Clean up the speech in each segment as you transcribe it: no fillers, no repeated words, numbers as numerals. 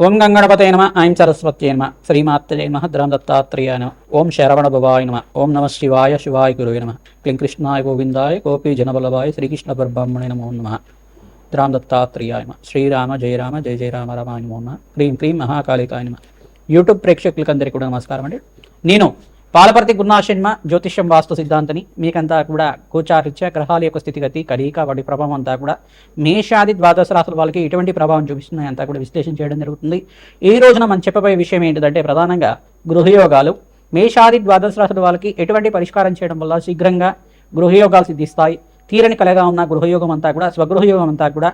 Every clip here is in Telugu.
ఓం గంగణపతే నమ ఐం సరస్వత్యే నమ శ్రీమాత్రే నమ ద్రాం దత్తాత్రేయాయ నమ ఓం శరవణ భవాయ నమ ఓం నమ శివాయ శివాయ గురువే నమ క్లీం కృష్ణాయ గోవిందాయ గోపీ జనబలవాయ శ్రీకృష్ణ పరబ్రహ్మణే నమో నమ ద్రాం దత్తాత్రేయాయ నమ శ్రీరామ జయ రామ జయ జయ రామ రామాయ నమో నమ క్లీం క్లీం మహాకాళికాయ నమ. యూట్యూబ్ ప్రేక్షకులకందరికీ కూడా నమస్కారం అండి. నేను పాలపర్తి గురునాశన్మ జ్యోతిష్యం వాస్తు సిద్ధాంతని మీకంతా కూడా గోచారిత్య గ్రహాల యొక్క స్థితిగతి కడిక వాటి ప్రభావం అంతా కూడా మేషాది ద్వాదశ రాశుల వాళ్ళకి ఎటువంటి ప్రభావం చూపిస్తున్నాయి అంతా కూడా విశ్లేషణ చేయడం జరుగుతుంది. ఈ రోజున మనం చెప్పబోయే విషయం ఏంటిదంటే ప్రధానంగా గృహయోగాలు. మేషాది ద్వాదశ రాశుల వాళ్ళకి ఎటువంటి పరిష్కారం చేయడం వల్ల శీఘ్రంగా గృహయోగాలు సిద్ధిస్తాయి. తీరని కలగా ఉన్న గృహయోగం అంతా కూడా స్వగృహయోగం అంతా కూడా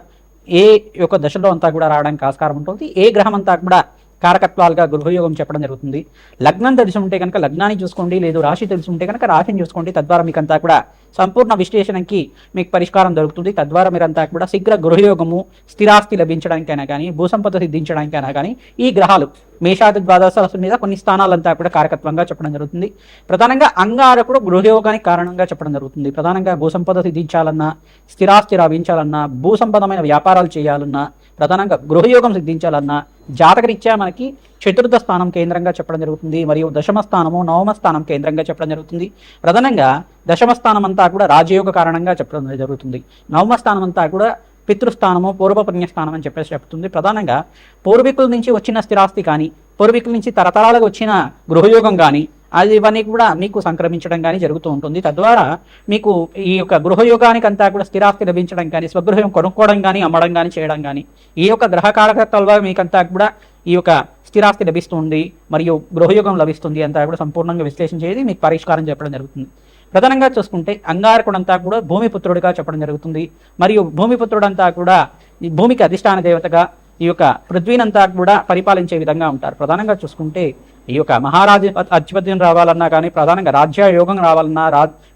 ఏ యొక్క దశలో అంతా కూడా రావడానికి ఆస్కారం ఉంటుంది. ఏ గ్రహం అంతా కూడా కారకత్వాలుగా గృహయోగం చెప్పడం జరుగుతుంది. లగ్నం తెలిసి ఉంటే కనుక లగ్నాన్ని చూసుకోండి, లేదు రాశి తెలిసి ఉంటే కనుక రాశిని చూసుకోండి. తద్వారా మీకంతా కూడా సంపూర్ణ విశ్లేషణకి మీకు పరిష్కారం దొరుకుతుంది. తద్వారా మీరంతా కూడా శీఘ్ర గృహయోగము, స్థిరాస్తి లభించడానికైనా కానీ, భూసంపద సిద్ధించడానికైనా కానీ ఈ గ్రహాలు మేషాది ద్వాదశ రాశుల మీద కొన్ని స్థానాలంతా కూడా కారకత్వంగా చెప్పడం జరుగుతుంది. ప్రధానంగా అంగారకుడు గృహయోగానికి కారణంగా చెప్పడం జరుగుతుంది. ప్రధానంగా భూసంపద సిద్ధించాలన్నా, స్థిరాస్తి లభించాలన్నా, భూసంపదమైన వ్యాపారాలు చేయాలన్నా, ప్రధానంగా గృహయోగం సిద్ధించాలన్నా జాతకరీత్యా మనకి చతుర్థ స్థానం కేంద్రంగా చెప్పడం జరుగుతుంది. మరియు దశమ స్థానము, నవమ స్థానం కేంద్రంగా చెప్పడం జరుగుతుంది. ప్రధానంగా దశమ స్థానం అంతా కూడా రాజయోగ కారణంగా చెప్పడం జరుగుతుంది. నవమ స్థానం అంతా కూడా పితృస్థానము, పూర్వ పుణ్యస్థానం అని చెప్పేసి చెప్తుంది. ప్రధానంగా పూర్వీకుల నుంచి వచ్చిన స్థిరాస్తి కానీ, పూర్వీకుల నుంచి తరతరాలకు వచ్చిన గృహయోగం కానీ అది ఇవన్నీ కూడా మీకు సంక్రమించడం కానీ జరుగుతూ ఉంటుంది. తద్వారా మీకు ఈ యొక్క గృహయోగానికి అంతా కూడా స్థిరాస్తి లభించడం కానీ, స్వగృహం కొనుక్కోవడం కానీ, అమ్మడం కానీ చేయడం కానీ ఈ యొక్క గ్రహకారకత్వాల మీకంతా కూడా ఈ యొక్క స్థిరాస్తి లభిస్తుంది మరియు గృహయోగం లభిస్తుంది అంతా కూడా సంపూర్ణంగా విశ్లేషణ చేసి మీకు పరిష్కారం చెప్పడం జరుగుతుంది. ప్రధానంగా చూసుకుంటే అంగారకుడంతా కూడా భూమిపుత్రుడిగా చెప్పడం జరుగుతుంది. మరియు భూమిపుత్రుడంతా కూడా ఈ భూమికి అధిష్టాన దేవతగా ఈ యొక్క పృథ్వీనంతా కూడా పరిపాలించే విధంగా ఉంటారు. ప్రధానంగా చూసుకుంటే ఈ యొక్క మహారాజు అధిపత్యం రావాలన్నా కానీ, ప్రధానంగా రాజ్యయోగం రావాలన్నా,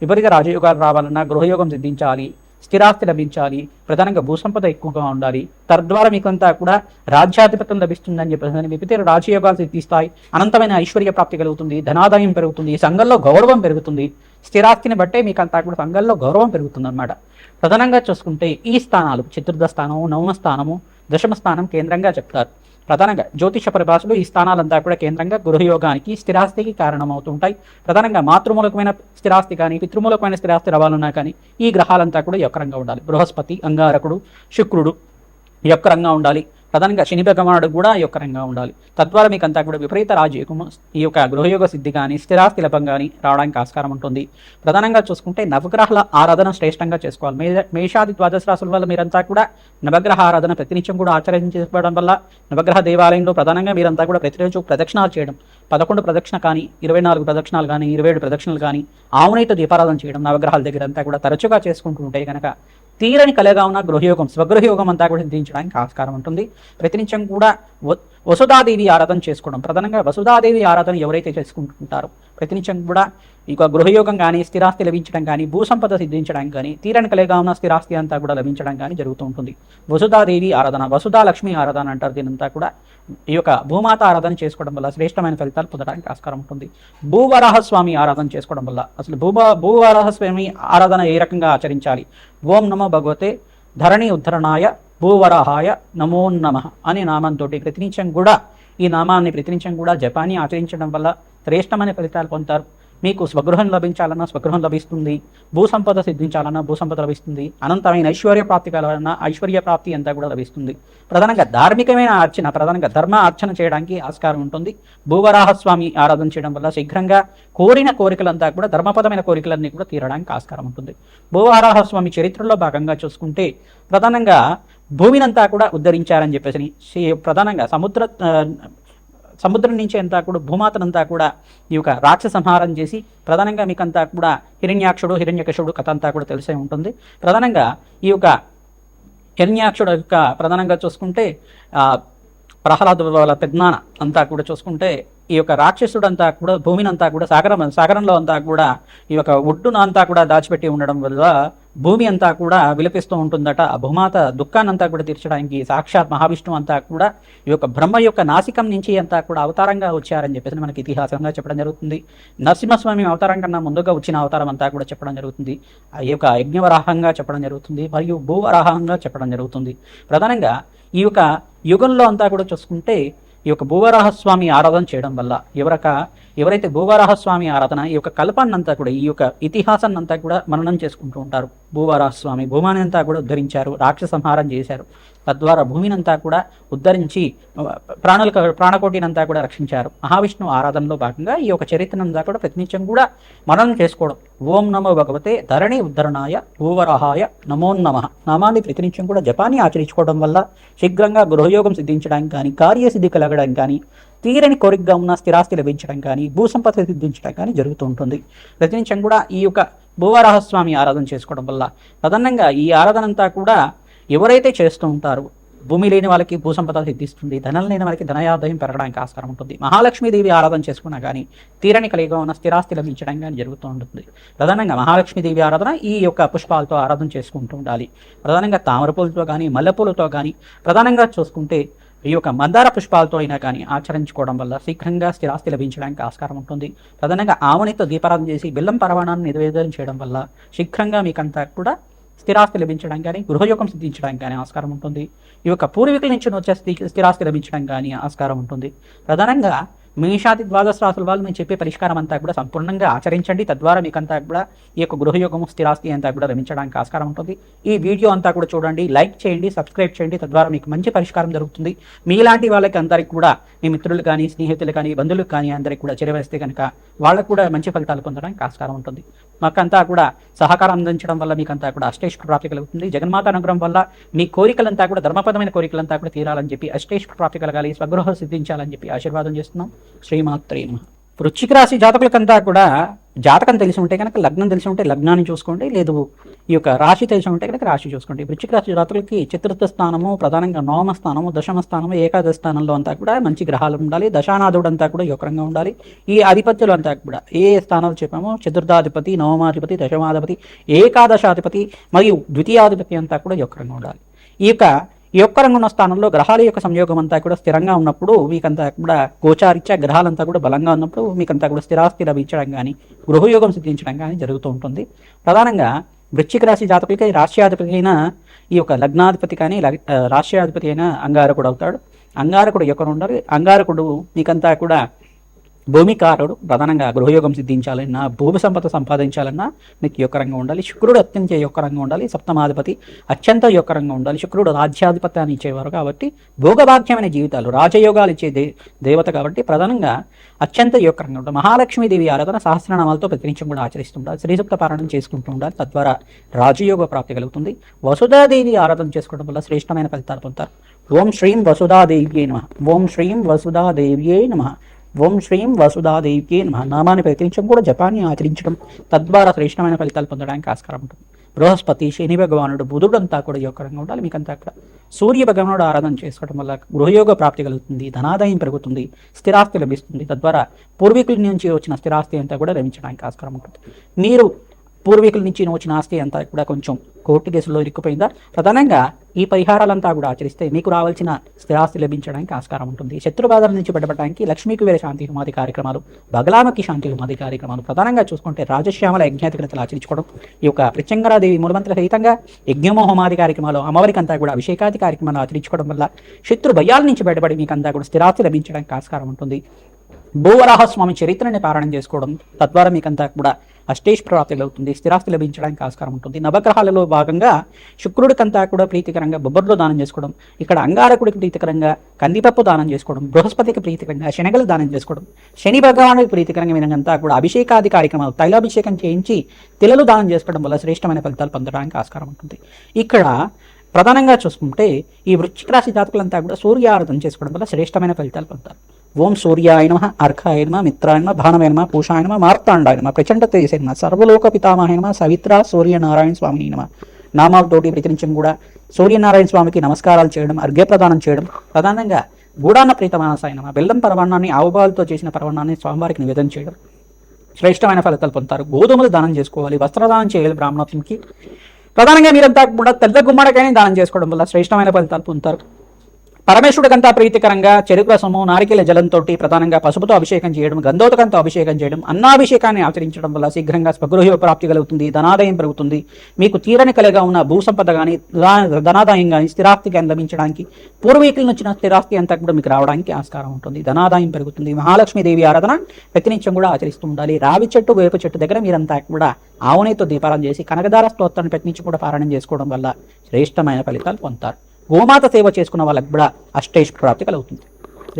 విపరీత రాజయోగాలు రావాలన్నా గృహయోగం సిద్ధించాలి, స్థిరాస్తి లభించాలి, ప్రధానంగా భూసంపద ఎక్కువగా ఉండాలి. తద్వారా మీకంతా కూడా రాజ్యాధిపత్యం లభిస్తుందని చెప్పేసి విపరీత రాజయోగాలు సిద్ధిస్తాయి. అనంతమైన ఐశ్వర్య ప్రాప్తి కలుగుతుంది, ధనాదాయం పెరుగుతుంది, సంఘంలో గౌరవం పెరుగుతుంది. స్థిరాస్తిని బట్టే మీకంతా కూడా సంఘంలో గౌరవం పెరుగుతుంది అన్నమాట. ప్రధానంగా చూసుకుంటే ఈ స్థానాలు చతుర్థ స్థానము, నవమ స్థానము, దశమ స్థానం కేంద్రంగా చెప్తారు. ప్రధానంగా జ్యోతిష పరిభాషలో ఈ స్థానాలంతా కూడా కేంద్రంగా గృహయోగానికి, స్థిరాస్తికి కారణమవుతుంటాయి. ప్రధానంగా మాతృమూలకమైన స్థిరాస్తి కానీ, పితృమూలకమైన స్థిరాస్తి రావాలన్నా కానీ ఈ గ్రహాలంతా కూడా యొక్కరంగా ఉండాలి. బృహస్పతి, అంగారకుడు, శుక్రుడు యొక్కరంగా ఉండాలి. ప్రధానంగా శని భగవానుడు కూడా యొక్కరంగా ఉండాలి. తద్వారా మీకంతా కూడా విపరీత రాజయోగము, ఈ యొక్క గృహయోగ సిద్ధి కానీ, స్థిరాస్తి లభం కానీ రావడానికి ఆస్కారం ఉంటుంది. ప్రధానంగా చూసుకుంటే నవగ్రహాల ఆరాధన శ్రేష్టంగా చేసుకోవాలి. మేషాది ద్వాదశ రాశుల వల్ల మీరంతా కూడా నవగ్రహ ఆరాధన ప్రతినిత్యం కూడా ఆచరించుకోవడం వల్ల నవగ్రహ దేవాలయంలో ప్రధానంగా మీరంతా కూడా ప్రతిరోజు ప్రదక్షిణాలు చేయడం, 11 ప్రదక్షిణ కానీ, 24 ప్రదక్షిణాలు కానీ, 27 ప్రదక్షిణలు కానీ, ఆవునైతో దీపారాధన చేయడం నవగ్రహాల దగ్గర అంతా కూడా తరచుగా చేసుకుంటూ ఉంటే కనుక తీరని కలగా ఉన్న గృహయోగం, స్వగృహయోగం అంతా కూడా సిద్ధించడానికి ఆస్కారం ఉంటుంది. ప్రతినిత్యం కూడా వసుధాదేవి ఆరాధన చేసుకోవడం, ప్రధానంగా వసుధాదేవి ఆరాధన ఎవరైతే చేసుకుంటుంటారో ప్రతినిత్యం కూడా ఇక గృహయోగం కానీ, స్థిరాస్తి లభించడం కానీ, భూసంపద సిద్ధించడానికి కానీ, తీరని కలగా ఉన్న స్థిరాస్తి అంతా కూడా లభించడం కానీ జరుగుతూ ఉంటుంది. వసుధాదేవి ఆరాధన, వసుధాలక్ష్మి ఆరాధన అంటారు దీనంతా కూడా. ఈ యొక్క భూమాత ఆరాధన చేసుకోవడం వల్ల శ్రేష్టమైన ఫలితాలు పొందడానికి ఆస్కారం ఉంటుంది. భూవరాహస్వామి ఆరాధన చేసుకోవడం వల్ల అసలు భూవరాహస్వామి ఆరాధన ఏ రకంగా ఆచరించాలి? ఓం నమో భగవతే ధరణి ఉద్ధరణాయ భూవరాహాయ నమో నమః అనే నామంతో ప్రతినిత్యం కూడా ఈ నామాన్ని ప్రతినిత్యం కూడా జపాన్ని ఆచరించడం వల్ల శ్రేష్టమైన ఫలితాలు పొందుతారు. మీకు స్వగృహం లభించాలన్నా స్వగృహం లభిస్తుంది, భూసంపద సిద్ధించాలన్నా భూసంపద లభిస్తుంది, అనంతమైన ఐశ్వర్య ప్రాప్తి కలవాలన్నా ఐశ్వర్య ప్రాప్తి అంతా కూడా లభిస్తుంది. ప్రధానంగా ధార్మికమైన అర్చన, ప్రధానంగా ధర్మ అర్చన చేయడానికి ఆస్కారం ఉంటుంది. భూవరాహస్వామి ఆరాధన చేయడం వల్ల శీఘ్రంగా కోరిన కోరికలంతా కూడా ధర్మపదమైన కోరికలన్నీ కూడా తీరడానికి ఆస్కారం ఉంటుంది. భూవరాహస్వామి చరిత్రలో భాగంగా చూసుకుంటే ప్రధానంగా భూమినంతా కూడా ఉద్ధరించారని చెప్పేసి ప్రధానంగా సముద్రం నుంచి అంతా కూడా భూమాతనంతా కూడా ఈ యొక్క రాక్షస సంహారం చేసి ప్రధానంగా మీకంతా కూడా హిరణ్యాక్షుడు, హిరణ్యకశుడు కథ అంతా కూడా తెలిసే ఉంటుంది. ప్రధానంగా ఈ యొక్క హిరణ్యాక్షుడు యొక్క ప్రధానంగా చూసుకుంటే ప్రహ్లాదు వాళ్ళ పెద్దనాన్న అంతా కూడా చూసుకుంటే ఈ యొక్క రాక్షసుడంతా కూడా భూమినంతా కూడా సాగరంలో అంతా కూడా ఈ యొక్క ఒడ్డున అంతా కూడా దాచిపెట్టి ఉండడం వల్ల భూమి అంతా కూడా విలపిస్తూ ఉంటుందట. ఆ భూమాత దుఃఖాన్నంతా కూడా తీర్చడానికి సాక్షాత్ మహావిష్ణువు అంతా కూడా ఈ యొక్క బ్రహ్మ యొక్క నాసికం నుంచి అంతా కూడా అవతారంగా వచ్చారని చెప్పేసి మనకి ఇతిహాసంగా చెప్పడం జరుగుతుంది. నరసింహస్వామి అవతారం కన్నా ముందుగా వచ్చిన అవతారం అంతా కూడా చెప్పడం జరుగుతుంది. ఈ యొక్క యజ్ఞవరాహంగా చెప్పడం జరుగుతుంది మరియు భూవరాహంగా చెప్పడం జరుగుతుంది. ప్రధానంగా ఈ యొక్క యుగంలో అంతా కూడా చూసుకుంటే ఈ యొక్క భూవరాహస్వామి ఆరాధన చేయడం వల్ల ఎవరైతే భూవరాహస్వామి ఆరాధన ఈ యొక్క కల్పాన్నంతా కూడా ఈ యొక్క ఇతిహాసాన్ని అంతా కూడా మననం చేసుకుంటూ ఉంటారు. భూవరాహస్వామి భూమాని అంతా కూడా ఉద్ధరించారు, రాక్షస సంహారం చేశారు. తద్వారా భూమినంతా కూడా ఉద్ధరించి ప్రాణకోటినంతా కూడా రక్షించారు. మహావిష్ణువు ఆరాధనలో భాగంగా ఈ యొక్క చరిత్రనంతా కూడా ప్రతినిత్యం కూడా మననం చేసుకోవడం. ఓం నమో భగవతే ధరణి ఉద్ధరణాయ భూవరాహాయ నమోన్నమః నామాన్ని ప్రతినిత్యం కూడా జపాన్ని ఆచరించుకోవడం వల్ల శీఘ్రంగా గృహయోగం సిద్ధించడానికి కానీ, కార్యసిద్ధి కలగడం కానీ, తీరని కోరికగా ఉన్న స్థిరాస్తి లభించడం కానీ, భూసంపద సిద్ధించడం కానీ జరుగుతూ ఉంటుంది. ప్రతినిత్యం కూడా ఈ యొక్క భూవరాహస్వామి ఆరాధన చేసుకోవడం వల్ల ప్రధానంగా ఈ ఆరాధన అంతా కూడా ఎవరైతే చేస్తూ ఉంటారో భూమి లేని వాళ్ళకి భూసంపద సిద్ధిస్తుంది, ధనం లేని వాళ్ళకి ధనయాదాయం పెరగడానికి ఆస్కారం ఉంటుంది. మహాలక్ష్మీదేవి ఆరాధన చేసుకున్నా కానీ తీరని కలిగిగా ఉన్న స్థిరాస్తి లభించడం కానీ జరుగుతూ ఉంటుంది. ప్రధానంగా మహాలక్ష్మీదేవి ఆరాధన ఈ యొక్క పుష్పాలతో ఆరాధన చేసుకుంటూ ఉండాలి. ప్రధానంగా తామరపూలతో కానీ, మల్లెపూలతో కానీ, ప్రధానంగా చూసుకుంటే ఈ యొక్క మందార పుష్పాలతో అయినా కానీ ఆచరించుకోవడం వల్ల శీఘ్రంగా స్థిరాస్తి లభించడానికి ఆస్కారం ఉంటుంది. ప్రధానంగా ఆవునితో దీపారాధన చేసి బెల్లం పరమాణాన్ని నివేదన చేయడం వల్ల శీఘ్రంగా మీకంతా కూడా స్థిరాస్తి లభించడం కానీ, గృహయోగం సిద్ధించడానికి కానీ ఆస్కారం ఉంటుంది. ఈ యొక్క పూర్వీకుల నుంచి వచ్చే స్థిరాస్తి లభించడం కానీ ఆస్కారం ఉంటుంది. ప్రధానంగా మేషాది ద్వాదశ రాశుల వాళ్ళు నేను చెప్పే పరిష్కారం అంతా కూడా సంపూర్ణంగా ఆచరించండి. తద్వారా మీకంతా కూడా ఈ యొక్క గృహయోగము స్థిరాస్తి అంతా కూడా లభించడానికి ఆస్కారం ఉంటుంది. ఈ వీడియో అంతా కూడా చూడండి, లైక్ చేయండి, సబ్స్క్రైబ్ చేయండి. తద్వారా మీకు మంచి పరిష్కారం జరుగుతుంది. మీలాంటి వాళ్ళకి అందరికి కూడా మీ మిత్రులు కానీ, స్నేహితులు కానీ, బంధువులు కానీ అందరికి కూడా చేరవేస్తే కనుక వాళ్ళకు కూడా మంచి ఫలితాలు పొందడానికి ఆస్కారం ఉంటుంది. మాకంతా కూడా సహకారం అందించడం వల్ల మీకంతా కూడా అష్టేశ్వర ప్రాప్తి కలుగుతుంది. జగన్మాత అనుగ్రహం వల్ల మీ కోరికలంతా కూడా ధర్మపదమైన కోరికలంతా కూడా తీరాలని చెప్పి, అష్టేశ్వర ప్రాప్తి కలగాలి, స్వగృహ సిద్ధించాలని చెప్పి ఆశీర్వాదం చేస్తున్నాం. శ్రీమాత్రే నమః. వృశ్చిక రాశి జాతకులకంతా కూడా జాతకం తెలిసి ఉంటే కనుక, లగ్నం తెలిసి ఉంటే లగ్నాన్ని చూసుకోండి, లేదు ఈ యొక్క రాశి తెలిసి ఉంటే కనుక రాశి చూసుకోండి. వృశ్చిక రాశి జాతకులకి చతుర్థ స్థానము, ప్రధానంగా నవమ స్థానము, దశమ స్థానము, ఏకాదశ స్థానంలో అంతా కూడా మంచి గ్రహాలు ఉండాలి. దశానాథుడు అంతా కూడా యోగంగా ఉండాలి. ఈ అధిపత్యులు అంతా కూడా ఏ స్థానాలు చెప్పామో చతుర్థాధిపతి, నవమాధిపతి, దశమాధిపతి, ఏకాదశాధిపతి మరియు ద్వితీయాధిపతి అంతా కూడా యోగంగా ఉండాలి. ఈ యొక్క రంగున్న స్థానంలో గ్రహాల యొక్క సంయోగం అంతా కూడా స్థిరంగా ఉన్నప్పుడు మీకంతా కూడా గోచారిత్య గ్రహాలంతా కూడా బలంగా ఉన్నప్పుడు మీకంతా కూడా స్థిరాస్తి లభించడం కానీ, గృహయోగం సిద్ధించడం కానీ జరుగుతూ ఉంటుంది. ప్రధానంగా వృశ్చిక రాశి జాతకులకి రాష్ట్రాధిపతి అయిన ఈ యొక్క లగ్నాధిపతి కానీ, రాష్ట్రాధిపతి అయిన అంగారకుడు అవుతాడు. అంగారకుడు యొక్క ఉండాలి. అంగారకుడు మీకంతా కూడా భూమికారుడు. ప్రధానంగా గృహయోగం సిద్ధించాలన్నా, భూమి సంపద సంపాదించాలన్నా మీకు యొక్కరంగా ఉండాలి. శుక్రుడు అత్యంత యొక్కరంగా ఉండాలి. సప్తమాధిపతి అత్యంత యొక్కరంగా ఉండాలి. శుక్రుడు రాజ్యాధిపత్యాన్ని ఇచ్చేవారు కాబట్టి భోగభాగ్యమైన జీవితాలు, రాజయోగాలు ఇచ్చే దేవత కాబట్టి ప్రధానంగా అత్యంత యొక్కరంగా ఉండాలి. మహాలక్ష్మీదేవి ఆరాధన సహస్రనామాలతో ప్రతినిత్యం కూడా ఆచరిస్తుండాలి. శ్రీసూక్త పారాయణం చేసుకుంటూ ఉండాలి. తద్వారా రాజయోగ ప్రాప్తి కలుగుతుంది. వసుధాదేవి ఆరాధన చేసుకోవడం వల్ల శ్రేష్టమైన ఫలితాలు పొందుతారు. ఓం శ్రీం వసుధాదేవ్యే నమః. ఓం శ్రీం వసుధాదేవ్యే నమః. ఓం శ్రీం వసుధాదేవ్యే నమః నామాన్ని ప్రతినిత్యం కూడా జపాన్ని ఆచరించడం తద్వారా శ్రేష్టమైన ఫలితాలు పొందడానికి ఆస్కారం ఉంటుంది. బృహస్పతి, శని భగవానుడు, బుధుడు అంతా కూడా యోగంగా ఉండాలి. మీకంతా కూడా సూర్య భగవానుడు ఆరాధన చేసుకోవడం వల్ల గృహయోగ ప్రాప్తి కలుగుతుంది, ధనాదాయం పెరుగుతుంది, స్థిరాస్తి లభిస్తుంది. తద్వారా పూర్వీకుల నుంచి వచ్చిన స్థిరాస్తి అంతా కూడా లభించడానికి ఆస్కారం ఉంటుంది. మీరు పూర్వీకుల నుంచి వచ్చిన ఆస్తి అంతా కూడా కొంచెం కోర్టు కేసుల్లో ఇరుక్కుపోయిందా, ప్రధానంగా ఈ పరిహారాలంతా కూడా ఆచరిస్తే మీకు రావాల్సిన స్థిరాస్తి లభించడానికి ఆస్కారం ఉంటుంది. శత్రుబాధల నుంచి బయటపడడానికి లక్ష్మీకి వేరే శాంతి హోమాది కార్యక్రమాలు, బగలామకి శాంతి హోమాది కార్యక్రమాలు, ప్రధానంగా చూసుకుంటే రాజశ్యామల యజ్ఞాతిగ్రతలు ఆచరించుకోవడం, ఈ యొక్క ప్రత్యంగరాదేవి మూలమంత్ర సహితంగా యజ్ఞమో హోమాది కార్యక్రమాలు, అమ్మవారికి అంతా కూడా అభిషేకాది కార్యక్రమాలు ఆచరించుకోవడం వల్ల శత్రు భయాల నుంచి బయటపడి మీకు అంతా కూడా స్థిరాస్తి లభించడానికి ఆస్కారం ఉంటుంది. భూవరాహస్వామి చరిత్రని పారాయణం చేసుకోవడం తద్వారా మీకంతా కూడా అష్టేశ్వర ప్రాప్తి అవుతుంది, స్థిరాస్తి లభించడానికి ఆస్కారం ఉంటుంది. నవగ్రహాలలో భాగంగా శుక్రుడికంతా కూడా ప్రీతికరంగా బొబ్బర్లో దానం చేసుకోవడం, ఇక్కడ అంగారకుడికి ప్రీతికరంగా కందిపప్పు దానం చేసుకోవడం, బృహస్పతికి ప్రీతికరంగా శనగలు దానం చేసుకోవడం, శని భగవానుడికి ప్రీతికరంగా మీరంతా కూడా అభిషేకాది కార్యక్రమాలు, తైలాభిషేకం చేయించి తిలలు దానం చేసుకోవడం వల్ల శ్రేష్టమైన ఫలితాలు పొందడానికి ఆస్కారం ఉంటుంది. ఇక్కడ ప్రధానంగా చూసుకుంటే ఈ వృశ్చిక రాశి జాతకులంతా కూడా సూర్య ఆరాధన చేసుకోవడం వల్ల శ్రేష్టమైన ఫలితాలు పొందుతారు. ఓం సూర్యాయ నమః, అర్కాయ నమః, మిత్రాయ నమః, భానవే నమః, పూషాయ నమః, మార్తాండాయ నమః, ప్రచండ తేజసే నమః, సర్వలోక పితామహాయ నమః, సవిత్ర సూర్యనారాయణ స్వామిని నమః నామాలతోటి ప్రతినిత్యం కూడా సూర్యనారాయణ స్వామికి నమస్కారాలు చేయడం, అర్ఘ్యప్రదానం చేయడం, ప్రధానంగా గూడాన్న ప్రీతమానసాయ నమః బెల్లం పరమాన్నాన్ని, ఆవుపాలతో చేసిన పరమాన్నాన్ని స్వామివారికి నివేదన చేయడం శ్రేష్టమైన ఫలితాలు పొందుతారు. గోధుమలు దానం చేసుకోవాలి, వస్త్రదానం చేయాలి బ్రాహ్మణత్వంకి. ప్రధానంగా మీరంతా కూడా తెల్ల గుమ్మడికాయని దానం చేసుకోవడం వల్ల శ్రేష్టమైన ఫలితాలు పొందుతారు. పరమేశ్వరుడికంతా ప్రీతికరంగా చెరుకు రసము నారికేల జలంతో ప్రధానంగా పసుపుతో అభిషేకం చేయడం, గంధోదకంతో అభిషేకం చేయడం, అన్నాభిషేకాన్ని ఆచరించడం వల్ల శీఘ్రంగా స్వగృహ ప్రాప్తి కలుగుతుంది, ధనాదాయం పెరుగుతుంది. మీకు తీరని కలిగా ఉన్న భూసంపద కానీ ధనాదాయం కానీ స్థిరాస్తి కానీ లభించడానికి, పూర్వీకుల నుంచి స్థిరాస్తి అంతా కూడా మీకు రావడానికి ఆస్కారం ఉంటుంది. ధనాదాయం పెరుగుతుంది. మహాలక్ష్మీదేవి ఆరాధన ప్రతినిత్యం కూడా ఆచరిస్తూ ఉండాలి. రావి చెట్టు వేప చెట్టు దగ్గర మీరంతా కూడా ఆవునేతో దీపారాధన చేసి కనకదార స్తోత్రాన్ని ప్రతినిత్యం కూడా పారాయణం చేసుకోవడం వల్ల శ్రేష్టమైన ఫలితాలు పొందుతారు. గోమాత సేవ చేసుకున్న వాళ్ళకి కూడా అష్టైష్ ప్రాప్తి కలుగుతుంది.